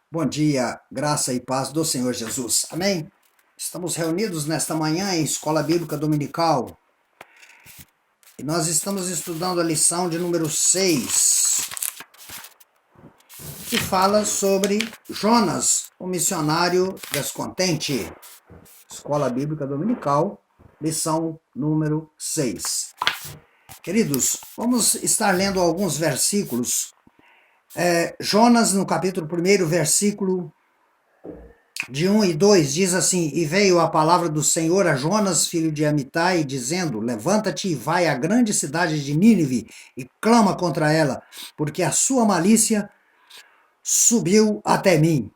Bom dia, graça e paz do Senhor Jesus. Amém? Estamos reunidos nesta manhã em Escola Bíblica Dominical e nós estamos estudando a lição de número 6, que fala sobre Jonas, o missionário descontente. Escola Bíblica Dominical, lição número 6. Queridos, vamos estar lendo alguns versículos. Jonas, no capítulo 1, versículo de 1 e 2, diz assim: E veio a palavra do Senhor a Jonas, filho de Amitai, dizendo: Levanta-te e vai à grande cidade de Nínive e clama contra ela, porque a sua malícia subiu até mim.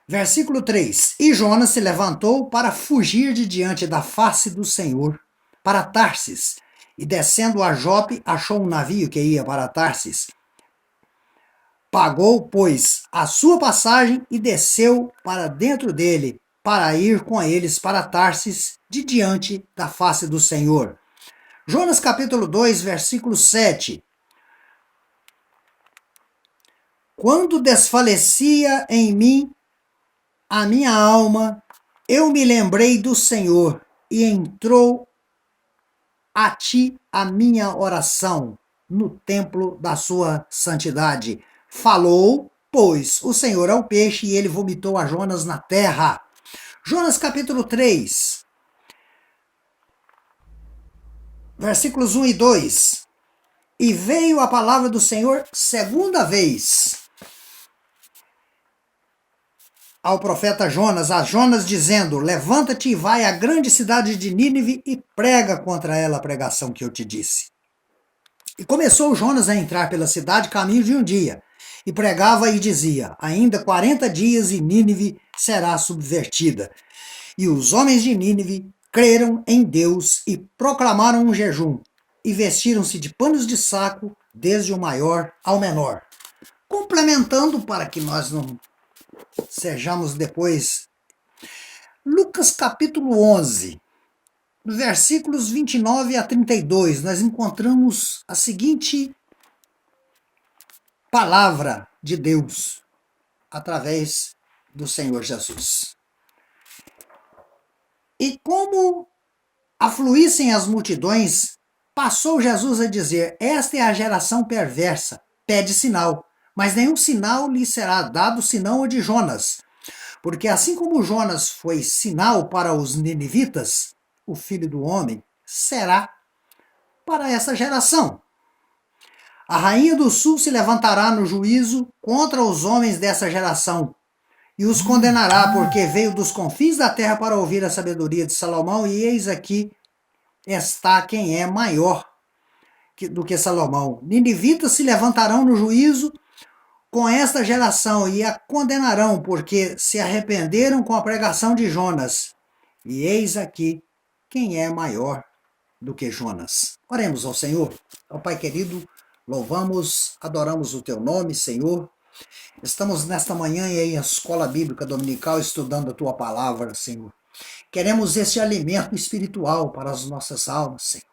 Versículo 3: E Jonas se levantou para fugir de diante da face do Senhor, para Tarsis, e descendo a Jope, achou um navio que ia para Tarsis. Pagou, pois, a sua passagem e desceu para dentro dele, para ir com eles para Tarsis, de diante da face do Senhor. Jonas capítulo 2, versículo 7. Quando desfalecia em mim a minha alma, eu me lembrei do Senhor, e entrou a ti a minha oração no templo da sua santidade. Falou, pois, o Senhor ao peixe, e ele vomitou a Jonas na terra. Jonas capítulo 3, versículos 1 e 2. E veio a palavra do Senhor segunda vez ao profeta Jonas, a Jonas dizendo: Levanta-te e vai à grande cidade de Nínive e prega contra ela a pregação que eu te disse. E começou Jonas a entrar pela cidade caminho de um dia, e pregava e dizia: Ainda 40 dias e Nínive será subvertida. E os homens de Nínive creram em Deus e proclamaram um jejum, e vestiram-se de panos de saco, desde o maior ao menor. Complementando, para que nós não sejamos depois, Lucas capítulo 11, versículos 29 a 32, nós encontramos a seguinte palavra de Deus através do Senhor Jesus. E como afluíssem as multidões, passou Jesus a dizer: Esta é a geração perversa, pede sinal, mas nenhum sinal lhe será dado senão o de Jonas. Porque assim como Jonas foi sinal para os ninivitas, o Filho do Homem será para essa geração. A rainha do sul se levantará no juízo contra os homens dessa geração e os condenará, porque veio dos confins da terra para ouvir a sabedoria de Salomão, e eis aqui está quem é maior do que Salomão. Ninivitas se levantarão no juízo com esta geração e a condenarão, porque se arrependeram com a pregação de Jonas. E eis aqui quem é maior do que Jonas. Oremos ao Senhor. Ó Pai querido, louvamos, adoramos o Teu nome, Senhor. Estamos nesta manhã em Escola Bíblica Dominical estudando a Tua Palavra, Senhor. Queremos esse alimento espiritual para as nossas almas, Senhor.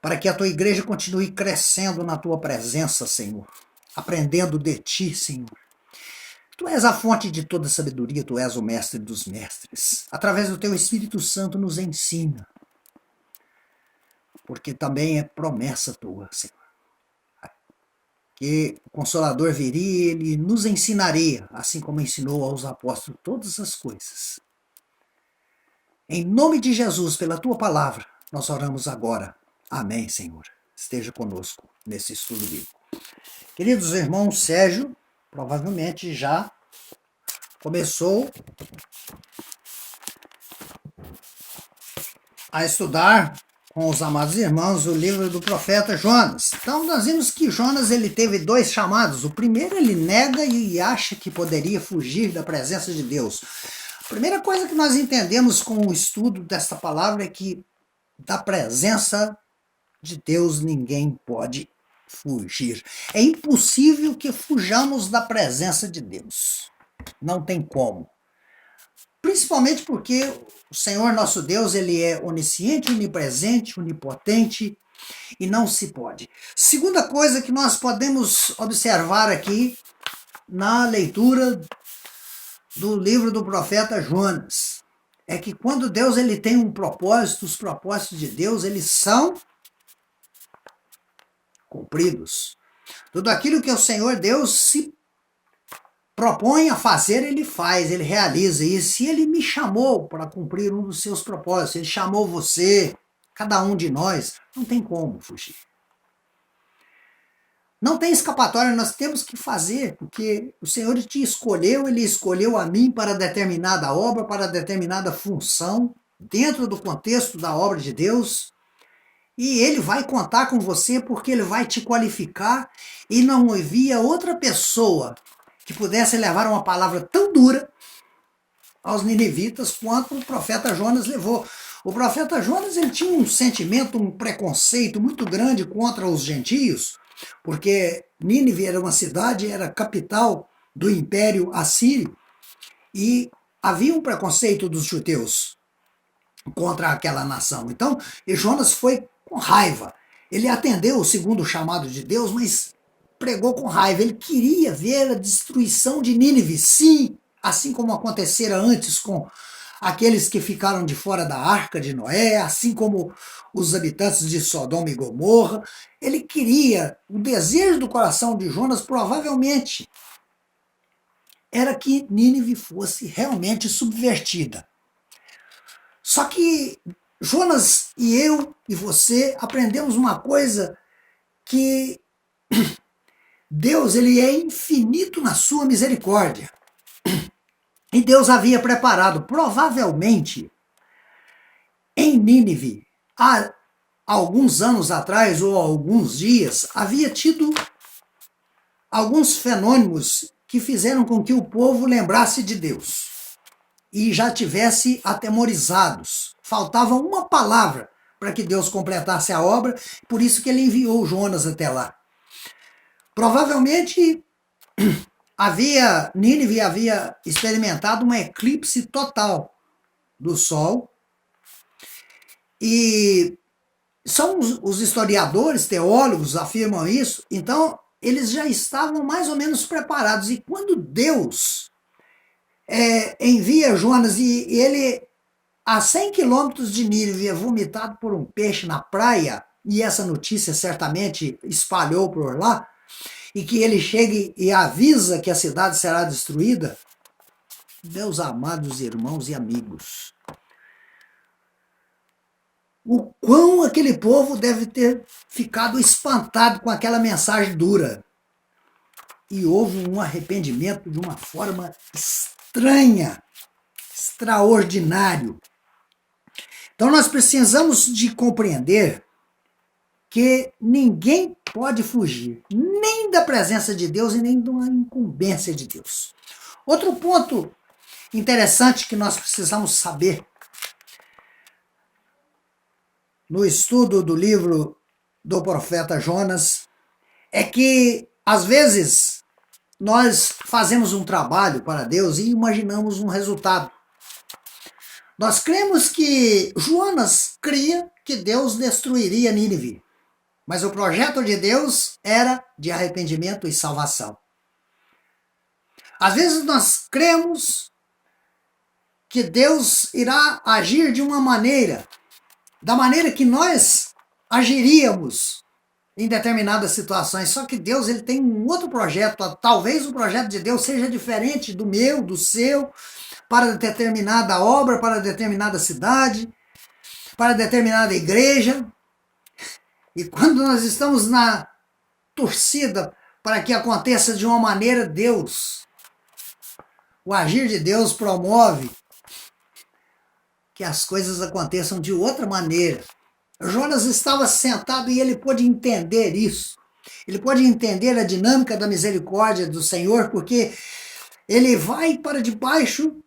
Para que a Tua igreja continue crescendo na Tua presença, Senhor. Aprendendo de Ti, Senhor. Tu és a fonte de toda sabedoria, Tu és o mestre dos mestres. Através do Teu Espírito Santo nos ensina. Porque também é promessa Tua, Senhor. Que o Consolador viria e Ele nos ensinaria, assim como ensinou aos apóstolos todas as coisas. Em nome de Jesus, pela Tua palavra, nós oramos agora. Amém, Senhor. Esteja conosco nesse estudo bíblico. Queridos irmãos, Sérgio provavelmente já começou a estudar com os amados irmãos o livro do profeta Jonas. Então nós vimos que Jonas ele teve dois chamados. O primeiro, ele nega e acha que poderia fugir da presença de Deus. A primeira coisa que nós entendemos com o estudo desta palavra é que da presença de Deus ninguém pode fugir. É impossível que fujamos da presença de Deus. Não tem como. Principalmente porque o Senhor nosso Deus, ele é onisciente, onipresente, onipotente e não se pode. Segunda coisa que nós podemos observar aqui na leitura do livro do profeta Jonas é que quando Deus ele tem um propósito, os propósitos de Deus eles são cumpridos. Tudo aquilo que o Senhor Deus se propõe a fazer, ele faz, ele realiza. E se ele me chamou para cumprir um dos seus propósitos, ele chamou você, cada um de nós, não tem como fugir. Não tem escapatória, nós temos que fazer, porque o Senhor te escolheu, ele escolheu a mim para determinada obra, para determinada função, dentro do contexto da obra de Deus, e ele vai contar com você porque ele vai te qualificar, e não havia outra pessoa que pudesse levar uma palavra tão dura aos ninivitas quanto o profeta Jonas levou. O profeta Jonas ele tinha um sentimento, um preconceito muito grande contra os gentios, porque Nínive era uma cidade, era capital do Império Assírio, e havia um preconceito dos judeus contra aquela nação. Então, Jonas foi com raiva. Ele atendeu o segundo chamado de Deus, mas pregou com raiva. Ele queria ver a destruição de Nínive, sim, assim como acontecera antes com aqueles que ficaram de fora da arca de Noé, assim como os habitantes de Sodoma e Gomorra. Ele queria, o desejo do coração de Jonas provavelmente era que Nínive fosse realmente subvertida. Só que Jonas e eu e você aprendemos uma coisa, que Deus ele é infinito na sua misericórdia. E Deus havia preparado, provavelmente, em Nínive, há alguns anos atrás ou alguns dias, havia tido alguns fenômenos que fizeram com que o povo lembrasse de Deus e já tivesse atemorizados. Faltava uma palavra para que Deus completasse a obra, por isso que ele enviou Jonas até lá. Provavelmente Nínive havia experimentado um eclipse total do Sol, e são os historiadores, teólogos afirmam isso, então eles já estavam mais ou menos preparados, e quando Deus envia Jonas e ele a 100 quilômetros de Nínive é vomitado por um peixe na praia, e essa notícia certamente espalhou por lá, e que ele chegue e avisa que a cidade será destruída, meus amados irmãos e amigos, o quão aquele povo deve ter ficado espantado com aquela mensagem dura. E houve um arrependimento de uma forma estranha, extraordinário. Então nós precisamos de compreender que ninguém pode fugir, nem da presença de Deus e nem de uma incumbência de Deus. Outro ponto interessante que nós precisamos saber no estudo do livro do profeta Jonas é que, às vezes, nós fazemos um trabalho para Deus e imaginamos um resultado. Nós cremos que Jonas cria que Deus destruiria Nínive. Mas o projeto de Deus era de arrependimento e salvação. Às vezes nós cremos que Deus irá agir de uma maneira, da maneira que nós agiríamos em determinadas situações. Só que Deus ele tem um outro projeto. Talvez o projeto de Deus seja diferente do meu, do seu, para determinada obra, para determinada cidade, para determinada igreja. E quando nós estamos na torcida para que aconteça de uma maneira, o agir de Deus promove que as coisas aconteçam de outra maneira. Jonas estava sentado e ele pôde entender isso. Ele pôde entender a dinâmica da misericórdia do Senhor, porque ele vai para debaixo,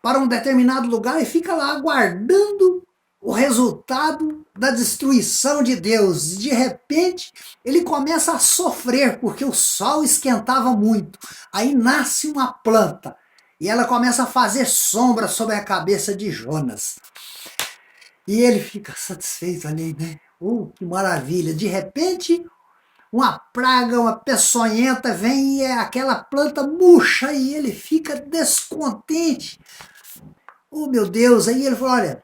para um determinado lugar e fica lá aguardando o resultado da destruição de Deus. De repente, ele começa a sofrer, porque o sol esquentava muito. Aí nasce uma planta, e ela começa a fazer sombra sobre a cabeça de Jonas. E ele fica satisfeito ali, né? Que maravilha! De repente, uma praga, uma peçonhenta vem e aquela planta murcha e ele fica descontente. Oh, meu Deus, aí ele falou, olha,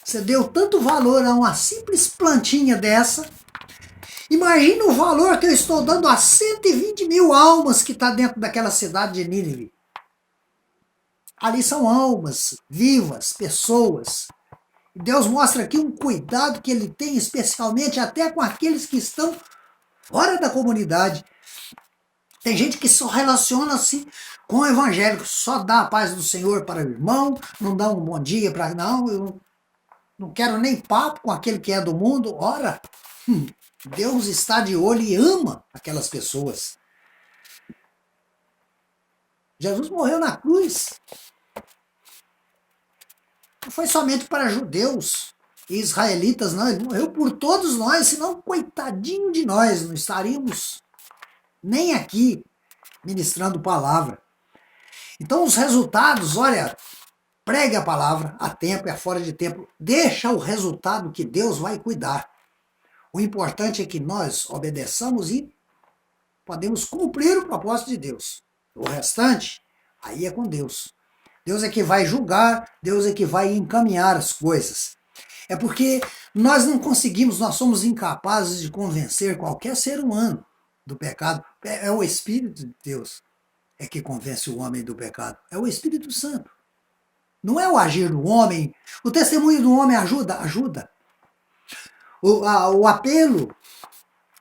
você deu tanto valor a uma simples plantinha dessa, imagina o valor que eu estou dando a 120 mil almas que está dentro daquela cidade de Nínive. Ali são almas vivas, pessoas. Deus mostra aqui um cuidado que ele tem especialmente até com aqueles que estão fora da comunidade. Tem gente que só relaciona-se com o evangélico, só dá a paz do Senhor para o irmão, não dá um bom dia para... Não, eu não quero nem papo com aquele que é do mundo. Ora, Deus está de olho e ama aquelas pessoas. Jesus morreu na cruz. Não foi somente para judeus e israelitas, não. Ele morreu por todos nós, senão, coitadinho de nós, não estaríamos nem aqui ministrando palavra. Então, os resultados, olha, pregue a palavra a tempo e a fora de tempo. Deixa o resultado que Deus vai cuidar. O importante é que nós obedeçamos e podemos cumprir o propósito de Deus. O restante, aí é com Deus. Deus é que vai julgar, Deus é que vai encaminhar as coisas. É porque nós não conseguimos, nós somos incapazes de convencer qualquer ser humano do pecado. É o Espírito de Deus é que convence o homem do pecado. É o Espírito Santo. Não é o agir do homem. O testemunho do homem ajuda? Ajuda. O apelo,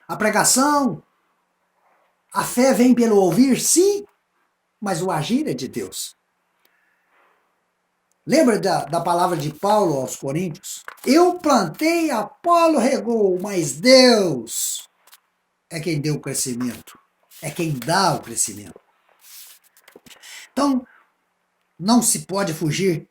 a pregação, a fé vem pelo ouvir, sim, mas o agir é de Deus. Lembra da palavra de Paulo aos Coríntios? Eu plantei, Apolo regou, mas Deus é quem deu o crescimento. É quem dá o crescimento. Então, não se pode fugir.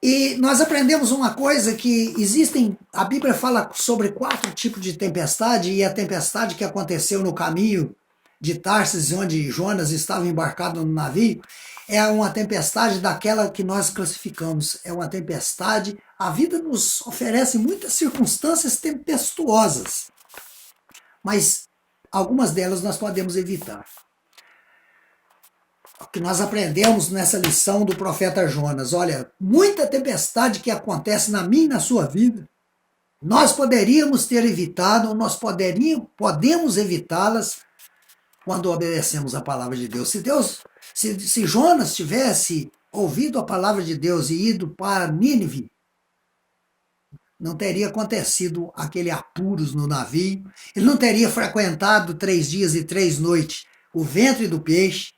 E nós aprendemos uma coisa que existem, a Bíblia fala sobre 4 tipos de tempestade, e a tempestade que aconteceu no caminho de Tarsis, onde Jonas estava embarcado no navio, é uma tempestade daquela que nós classificamos. É uma tempestade, a vida nos oferece muitas circunstâncias tempestuosas, mas algumas delas nós podemos evitar. O que nós aprendemos nessa lição do profeta Jonas, olha, muita tempestade que acontece na minha e na sua vida, nós poderíamos ter evitado, podemos evitá-las quando obedecemos a palavra de Deus. Se Jonas tivesse ouvido a palavra de Deus e ido para Nínive, não teria acontecido aquele apuros no navio, ele não teria frequentado 3 dias e 3 noites o ventre do peixe,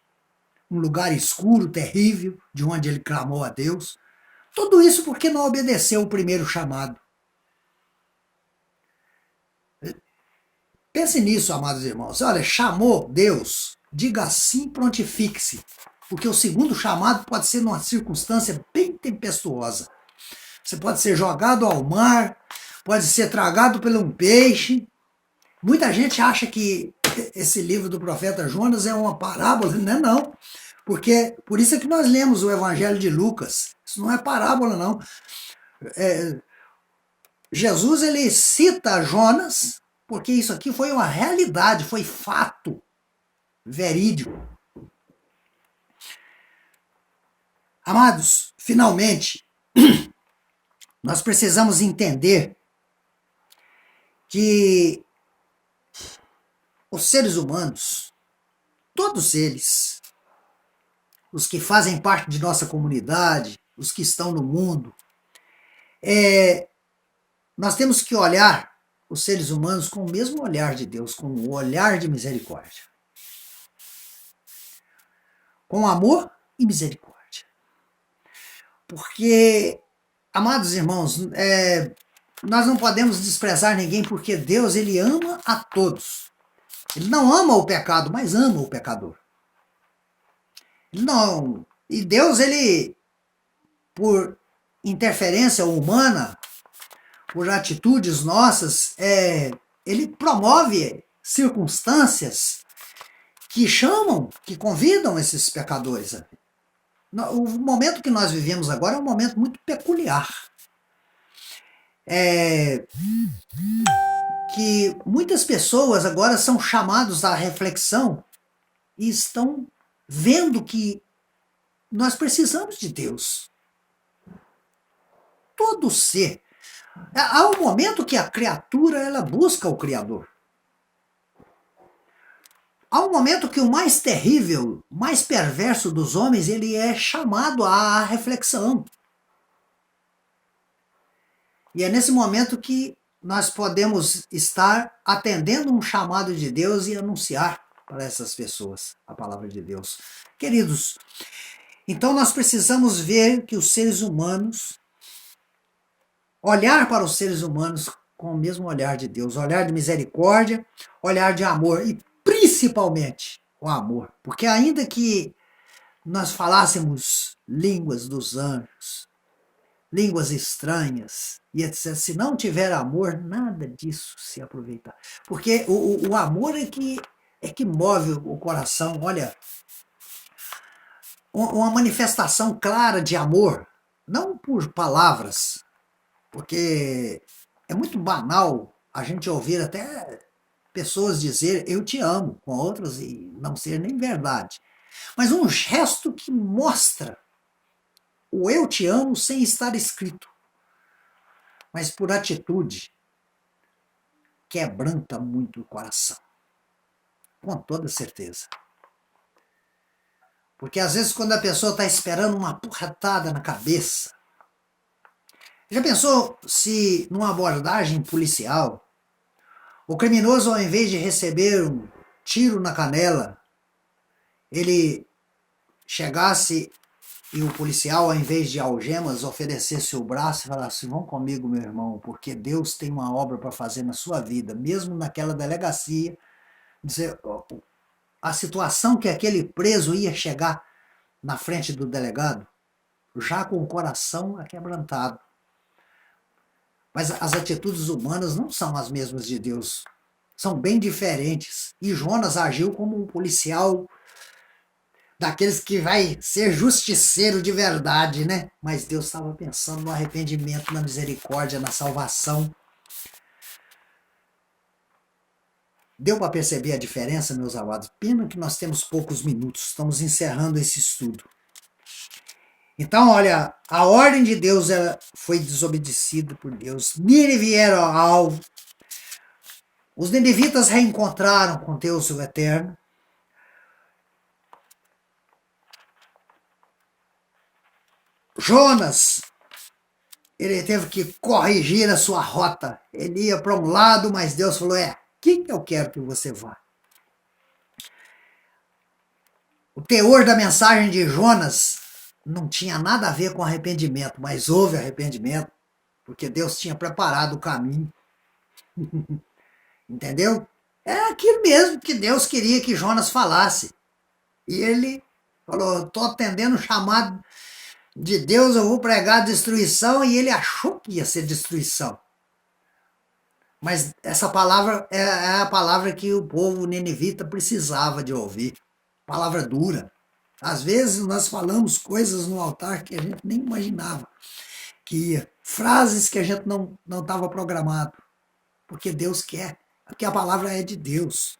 um lugar escuro, terrível, de onde ele clamou a Deus. Tudo isso porque não obedeceu o primeiro chamado. Pense nisso, amados irmãos. Olha, chamou Deus, diga assim, prontifique-se, porque o segundo chamado pode ser numa circunstância bem tempestuosa. Você pode ser jogado ao mar, pode ser tragado por um peixe. Muita gente acha que esse livro do profeta Jonas é uma parábola. Não é não. Porque, por isso é que nós lemos o Evangelho de Lucas. Isso não é parábola, não. Jesus, ele cita Jonas, porque isso aqui foi uma realidade, foi fato verídico. Amados, finalmente, nós precisamos entender que os seres humanos, todos eles, os que fazem parte de nossa comunidade, os que estão no mundo, nós temos que olhar os seres humanos com o mesmo olhar de Deus, com o olhar de misericórdia. Com amor e misericórdia. Porque, amados irmãos, nós não podemos desprezar ninguém, porque Deus, ele ama a todos. Ele não ama o pecado, mas ama o pecador. Não. E Deus, ele, por interferência humana, por atitudes nossas, ele promove circunstâncias que chamam, que convidam esses pecadores. O momento que nós vivemos agora é um momento muito peculiar. que muitas pessoas agora são chamados à reflexão e estão vendo que nós precisamos de Deus. Todo ser. Há um momento que a criatura ela busca o Criador. Há um momento que o mais terrível, mais perverso dos homens, ele é chamado à reflexão. E é nesse momento que nós podemos estar atendendo um chamado de Deus e anunciar para essas pessoas a palavra de Deus. Queridos, então nós precisamos ver que os seres humanos, olhar para os seres humanos com o mesmo olhar de Deus, olhar de misericórdia, olhar de amor e principalmente o amor. Porque ainda que nós falássemos línguas dos anjos, línguas estranhas e etc. Se não tiver amor, nada disso se aproveitar. Porque o amor é que move o coração. Olha, uma manifestação clara de amor, não por palavras, porque é muito banal a gente ouvir até pessoas dizer eu te amo com outras e não ser nem verdade. Mas um gesto que mostra o eu te amo sem estar escrito, mas por atitude, quebranta muito o coração. Com toda certeza. Porque às vezes quando a pessoa está esperando uma porretada na cabeça, já pensou se numa abordagem policial, o criminoso ao invés de receber um tiro na canela, ele chegasse e o policial, ao invés de algemas, oferecesse o braço e falasse: vão comigo, meu irmão, porque Deus tem uma obra para fazer na sua vida, mesmo naquela delegacia. Dizer, a situação que aquele preso ia chegar na frente do delegado, já com o coração aquebrantado. Mas as atitudes humanas não são as mesmas de Deus, são bem diferentes. E Jonas agiu como um policial daqueles que vai ser justiceiro de verdade, né? Mas Deus estava pensando no arrependimento, na misericórdia, na salvação. Deu para perceber a diferença, meus amados? Pena que nós temos poucos minutos, estamos encerrando esse estudo. Então, olha, a ordem de Deus ela foi desobedecida por Deus. Nínive vieram ao alvo. Os ninivitas reencontraram com Deus o Eterno. Jonas, ele teve que corrigir a sua rota. Ele ia para um lado, mas Deus falou: aqui que eu quero que você vá. O teor da mensagem de Jonas não tinha nada a ver com arrependimento, mas houve arrependimento, porque Deus tinha preparado o caminho. Entendeu? É aquilo mesmo que Deus queria que Jonas falasse. E ele falou: estou atendendo o chamado de Deus, eu vou pregar destruição, e ele achou que ia ser destruição. Mas essa palavra é a palavra que o povo ninivita precisava de ouvir. Palavra dura. Às vezes nós falamos coisas no altar que a gente nem imaginava que ia. Frases que a gente não estava programado. Porque Deus quer. Porque a palavra é de Deus.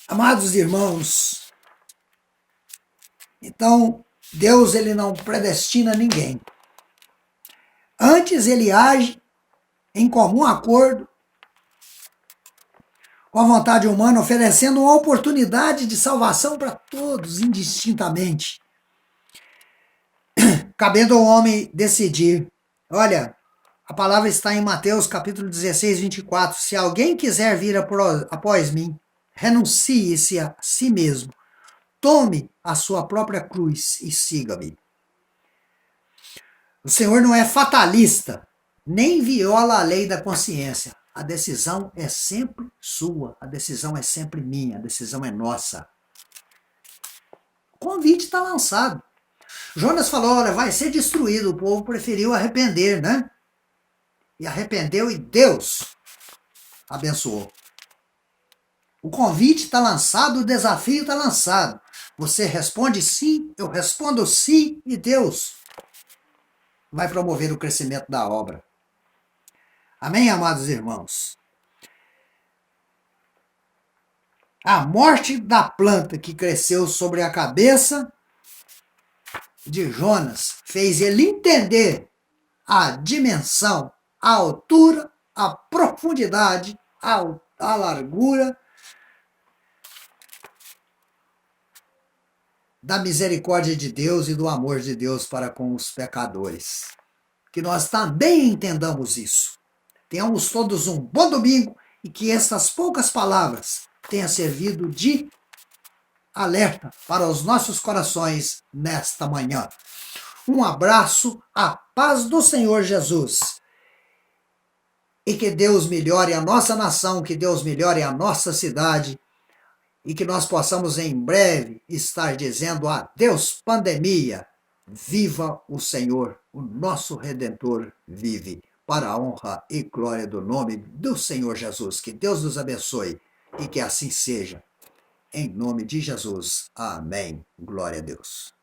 Amados irmãos, então Deus ele não predestina ninguém. Antes ele age em comum acordo com a vontade humana, oferecendo uma oportunidade de salvação para todos, indistintamente. Cabendo ao homem decidir. Olha, a palavra está em Mateus capítulo 16, 24. Se alguém quiser vir após mim, renuncie-se a si mesmo. Tome a sua própria cruz e siga-me. O Senhor não é fatalista, nem viola a lei da consciência. A decisão é sempre sua, a decisão é sempre minha, a decisão é nossa. O convite está lançado. Jonas falou: olha, vai ser destruído. O povo preferiu arrepender, né? E arrependeu e Deus abençoou. O convite está lançado, o desafio está lançado. Você responde sim, eu respondo sim, e Deus vai promover o crescimento da obra. Amém, amados irmãos? A morte da planta que cresceu sobre a cabeça de Jonas fez ele entender a dimensão, a altura, a profundidade, a largura da misericórdia de Deus e do amor de Deus para com os pecadores. Que nós também entendamos isso. Tenhamos todos um bom domingo e que essas poucas palavras tenham servido de alerta para os nossos corações nesta manhã. Um abraço, a paz do Senhor Jesus. E que Deus melhore a nossa nação, que Deus melhore a nossa cidade e que nós possamos em breve estar dizendo adeus pandemia. Viva o Senhor, o nosso Redentor vive, para a honra e glória do nome do Senhor Jesus. Que Deus nos abençoe e que assim seja. Em nome de Jesus. Amém. Glória a Deus.